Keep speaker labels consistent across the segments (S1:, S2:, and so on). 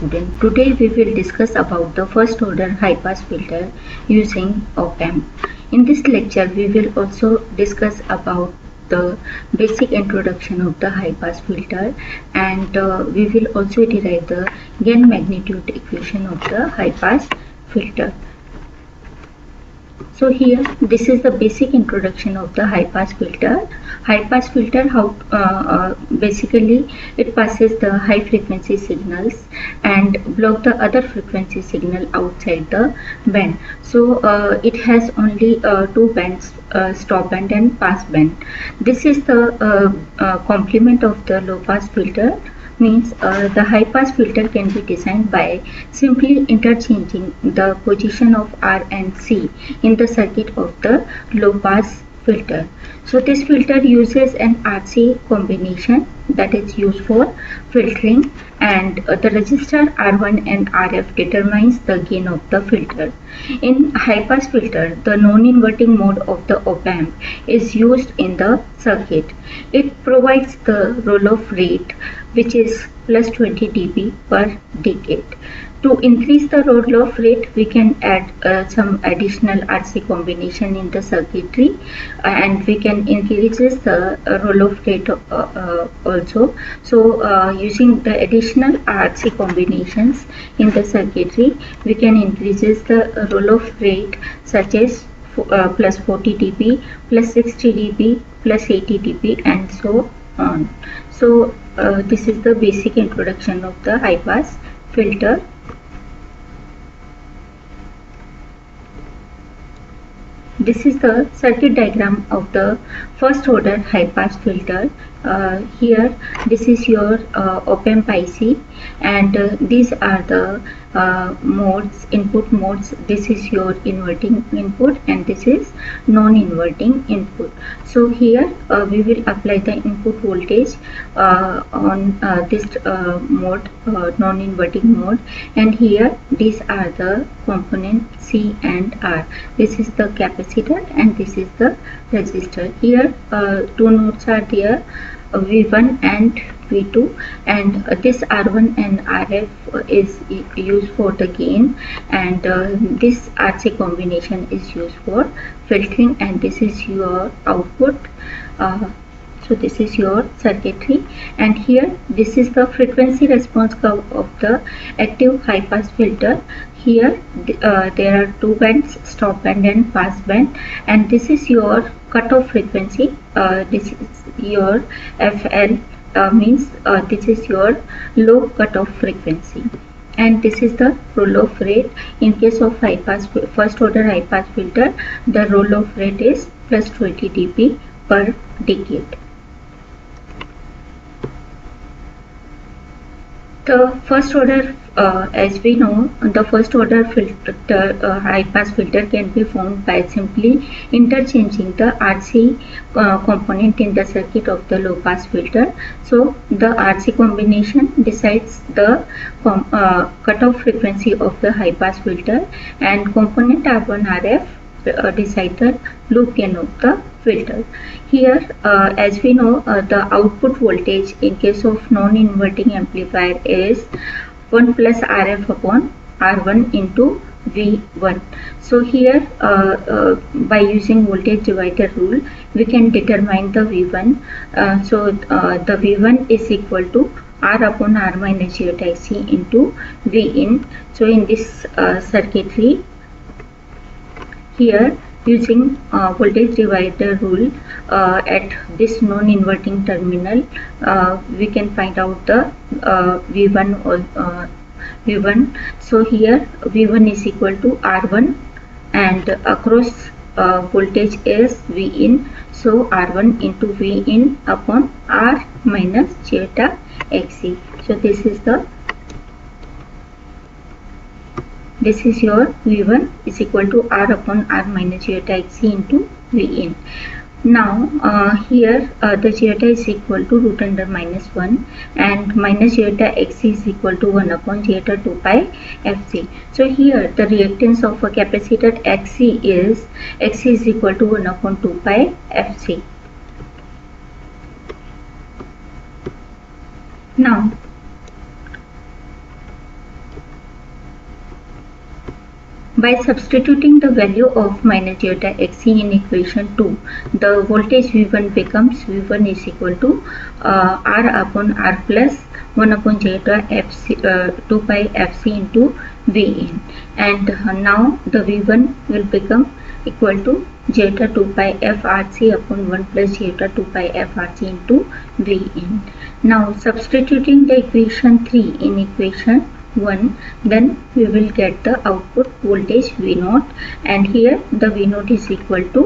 S1: student. Today we will discuss about the first order high pass filter using op-amp. In this lecture we will also discuss about the basic introduction of the high pass filter, and we will also derive the gain magnitude equation of the high pass filter. So here this is the basic introduction of the high pass filter. High pass filter, basically it passes the high frequency signals and block the other frequency signal outside the band. So it has only two bands, stop band and pass band. This is the complement of the low pass filter. Means the high pass filter can be designed by simply interchanging the position of R and C in the circuit of the low pass filter. So this filter uses an RC combination that is used for filtering, and the resistor R1 and RF determines the gain of the filter. In high pass filter, the non-inverting mode of the op-amp is used in the circuit. It provides the roll-off rate, which is plus 20 dB per decade. To increase the roll-off rate, we can add some additional RC combination in the circuitry, and we can increase the roll-off rate also. So using the additional RC combinations in the circuitry, we can increase the roll-off rate, such as plus 40 dB, plus 60 dB, plus 80 dB, and so on. So this is the basic introduction of the high pass filter. This is the circuit diagram of the first order high pass filter. Here this is your op-amp IC, and these are the modes, input modes. This is your inverting input and this is non-inverting input. So here we will apply the input voltage on this mode, non-inverting mode, and here these are the components C and R. This is the capacitor and this is the resistor. Here two nodes are there, V1 and V2, and this R1 and RF is used for the gain, and this RC combination is used for filtering, and this is your output. So this is your circuitry, and here this is the frequency response curve of the active high pass filter. Here there are two bands, stop band and pass band, and this is your cutoff frequency. This is your FL, means this is your low cutoff frequency, and this is the roll-off rate. In case of high pass first order high pass filter, the roll-off rate is plus 20 dB per decade. The first order, as we know, the first order filter, high pass filter can be formed by simply interchanging the RC component in the circuit of the low pass filter. So the RC combination decides the cutoff frequency of the high pass filter, and component R1 RF decide the loop gain of the filter. Here as we know, the output voltage in case of non-inverting amplifier is 1 plus RF upon R1 into V1. So here by using voltage divider rule, we can determine the V1. So the V1 is equal to R upon R minus j C into V in. So in this circuitry, here using voltage divider rule at this non-inverting terminal, we can find out the V1. So here V1 is equal to R1, and across voltage is V in. So R1 into V in upon R minus j XC. So this is your V1 is equal to R upon R minus j XC into V in. Now here the j is equal to root under minus 1, and minus j XC is equal to 1 upon j 2 pi FC. So here the reactance of a capacitor XC is equal to 1 upon 2 pi FC. Now By substituting the value of minus zeta xc in equation 2, the voltage V1 becomes V1 is equal to R upon R plus 1 upon zeta fc 2 pi fc into Vin, and now the V1 will become equal to zeta 2 pi frc upon 1 plus zeta 2 pi frc into Vin. Now substituting the equation 3 in equation 1, then we will get the output voltage V0, and here the V0 is equal to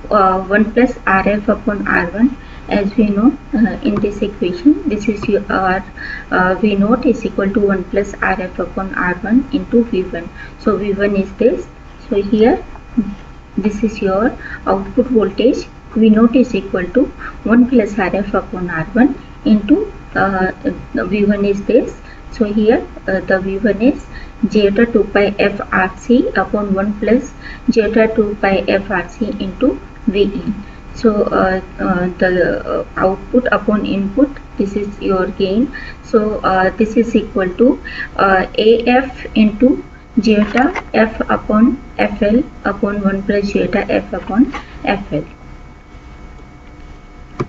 S1: 1 plus Rf upon R1. As we know, in this equation, this is your V0 is equal to 1 plus Rf upon R1 into V1. So V1 is this. So here this is your output voltage. V0 is equal to 1 plus Rf upon R1 into V1 is this. So here the V1 is zeta 2 pi frc upon 1 plus zeta 2 pi frc into Vin. So the output upon input, this is your gain. So this is equal to AF into zeta F upon FL upon 1 plus zeta F upon FL.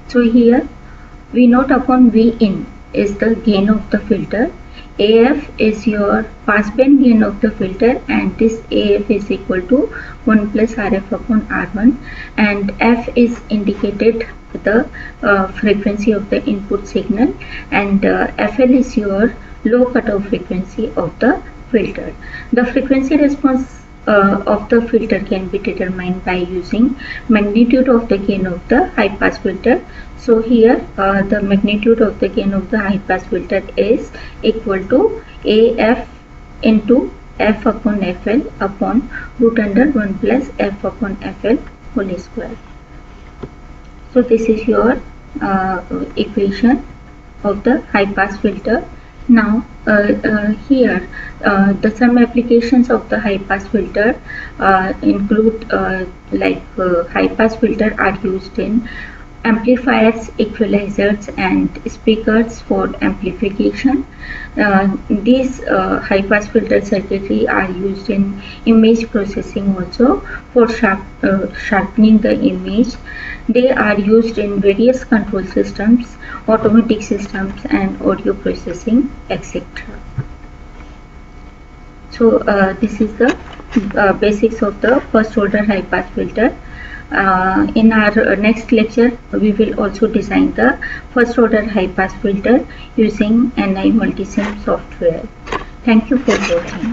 S1: So here V0 upon Vin is the gain of the filter. AF is your passband gain of the filter, and this AF is equal to 1 plus Rf upon R1, and F is indicated the frequency of the input signal, and FL is your low cutoff frequency of the filter. The frequency response of the filter can be determined by using magnitude of the gain of the high pass filter. So here the magnitude of the gain of the high pass filter is equal to AF into F upon FL upon root under 1 plus F upon FL whole square. So this is your equation of the high pass filter. Now here the some applications of the high pass filter include high pass filter are used in amplifiers, equalizers, and speakers for amplification. These high pass filter circuitry are used in image processing also for sharpening the image. They are used in various control systems, automatic systems, and audio processing, etc. So this is the basics of the first order high pass filter. In our next lecture, we will also design the first order high pass filter using NI Multisim software. Thank you for watching.